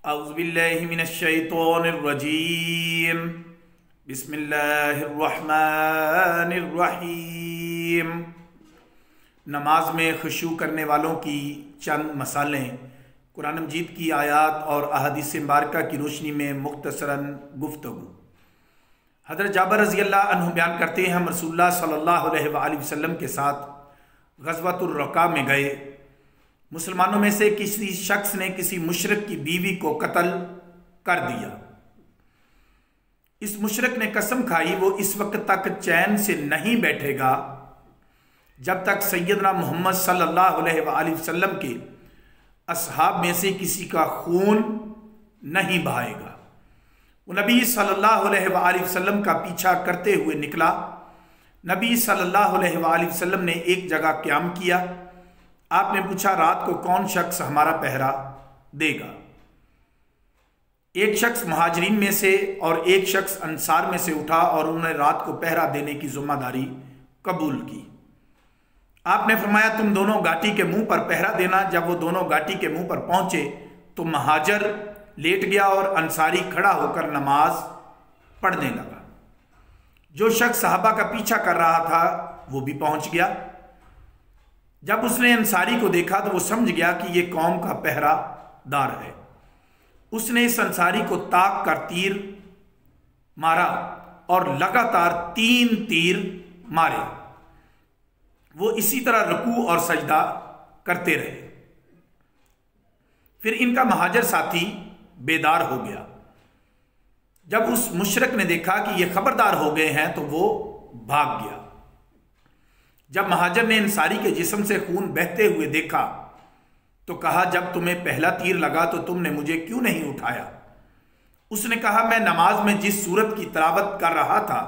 औज़ुबिल्लाहि मिनश्शैतानिर्रजीम बिस्मिल्लाहिर्रहमानिर्रहीम। नमाज में खुशू करने वालों की चंद मसालें कुरान मजीद की आयात और अहादीस मुबारका की रोशनी में मुख्तसरन गुफ्तगू। हज़रत जाबिर रज़ी अल्लाह अन्हु बयान करते हैं, हम रसूलुल्लाह सल्लल्लाहु अलैहि वसल्लम के साथ ग़ज़वतुर रक़ा में गए। मुसलमानों में से किसी शख्स ने किसी मुशरिक की बीवी को कत्ल कर दिया। इस मुशरिक ने कसम खाई वो इस वक्त तक चैन से नहीं बैठेगा जब तक सैयदना मोहम्मद सल्लल्लाहु अलैहि वसल्लम के असहाब में से किसी का खून नहीं बहाएगा। वो नबी सल्लल्लाहु अलैहि वसल्लम का पीछा करते हुए निकला। नबी सल्लल्लाहु अलैहि वसल्लम ने एक जगह क़याम किया। आपने पूछा, रात को कौन शख्स हमारा पहरा देगा? एक शख्स मुहाजिरीन में से और एक शख्स अंसार में से उठा और उन्होंने रात को पहरा देने की जिम्मेदारी कबूल की। आपने फरमाया, तुम दोनों घाटी के मुंह पर पहरा देना। जब वो दोनों घाटी के मुंह पर पहुंचे तो महाजर लेट गया और अंसारी खड़ा होकर नमाज पढ़ने लगा। जो शख्स सहाबा का पीछा कर रहा था वो भी पहुंच गया। जब उसने अंसारी को देखा तो वो समझ गया कि ये कौम का पहरादार है। उसने इस अंसारी को ताक कर तीर मारा और लगातार 3 तीर मारे। वो इसी तरह रुकू और सजदा करते रहे। फिर इनका महाजर साथी बेदार हो गया। जब उस मुशरिक ने देखा कि ये खबरदार हो गए हैं तो वो भाग गया। जब महाजर ने अंसारी के जिस्म से खून बहते हुए देखा तो कहा, जब तुम्हें पहला तीर लगा तो तुमने मुझे क्यों नहीं उठाया? उसने कहा, मैं नमाज में जिस सूरत की तिलावत कर रहा था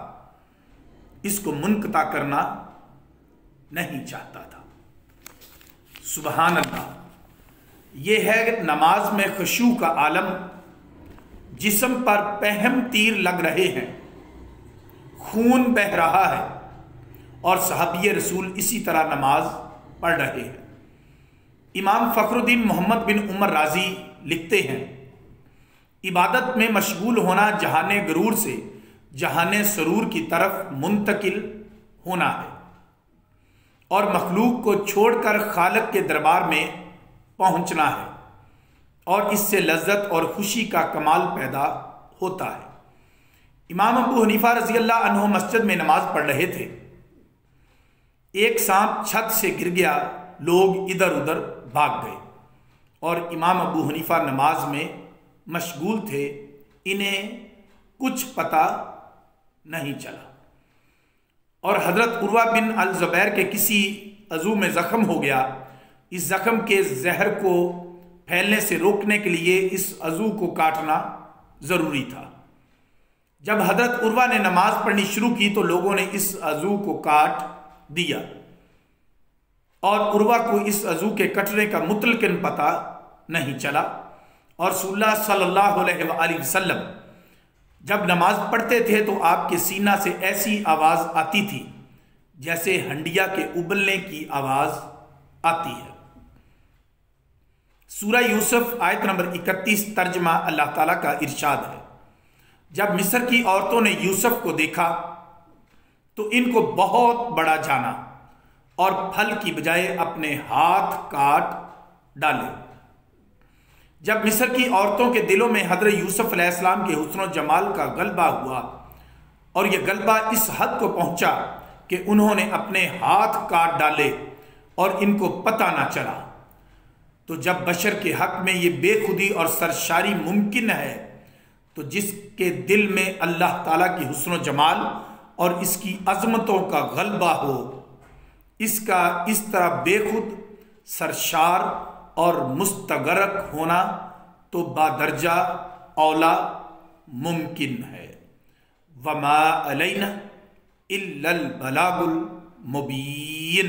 इसको मुनक़ता करना नहीं चाहता था। सुबहान अल्लाह। यह है नमाज में खुशू का आलम। जिस्म पर पहम तीर लग रहे हैं, खून बह रहा है और सहाबी रसूल इसी तरह नमाज पढ़ रहे हैं। इमाम फ़खरुद्दीन मोहम्मद बिन उमर राजी लिखते हैं, इबादत में मशगूल होना जहाने गरूर से जहाने सरूर की तरफ मुंतकिल होना है और मखलूक को छोड़कर खालिक के दरबार में पहुंचना है और इससे लज्जत और खुशी का कमाल पैदा होता है। इमाम अबू हनीफा रज़ी अल्लाह अन्हु मस्जिद में नमाज पढ़ रहे थे। एक सांप छत से गिर गया। लोग इधर उधर भाग गए और इमाम अबू हनीफा नमाज में मशगूल थे। इन्हें कुछ पता नहीं चला और हजरत उर्वा बिन अल ज़ुबैर के किसी अज़ू में ज़ख्म हो गया। इस ज़ख्म के जहर को फैलने से रोकने के लिए इस अज़ू को काटना ज़रूरी था। जब हजरत उर्वा ने नमाज पढ़नी शुरू की तो लोगों ने इस अज़ू को काट दिया और उर्वा को इस अज़ू के कटने का मुतलकिन पता नहीं चला। और रसूलुल्लाह सल्लल्लाहु अलैहि वसल्लम जब नमाज पढ़ते थे तो आपके सीना से ऐसी आवाज़ आती थी जैसे हंडिया के उबलने की आवाज़ आती है। सूरह यूसुफ आयत नंबर 31 तर्जमा अल्लाह ताला का इरशाद है, जब मिस्र की औरतों ने यूसुफ को देखा तो इनको बहुत बड़ा जाना और फल की बजाय अपने हाथ काट डाले। जब मिस्र की औरतों के दिलों में हज़रत यूसुफ अलैहिस्सलाम के हुस्न जमाल का गलबा हुआ और यह गलबा इस हद को पहुंचा कि उन्होंने अपने हाथ काट डाले और इनको पता ना चला, तो जब बशर के हक में ये बेखुदी और सरशारी मुमकिन है तो जिसके दिल में अल्लाह ताला की हुस्न जमाल और इसकी अजमतों का गलबा हो, इसका इस तरह बेखुद, सरशार और मुस्तगरक होना तो बादरजा औला मुमकिन है। वमा अलैना इल्लल बलागुल मुबीन।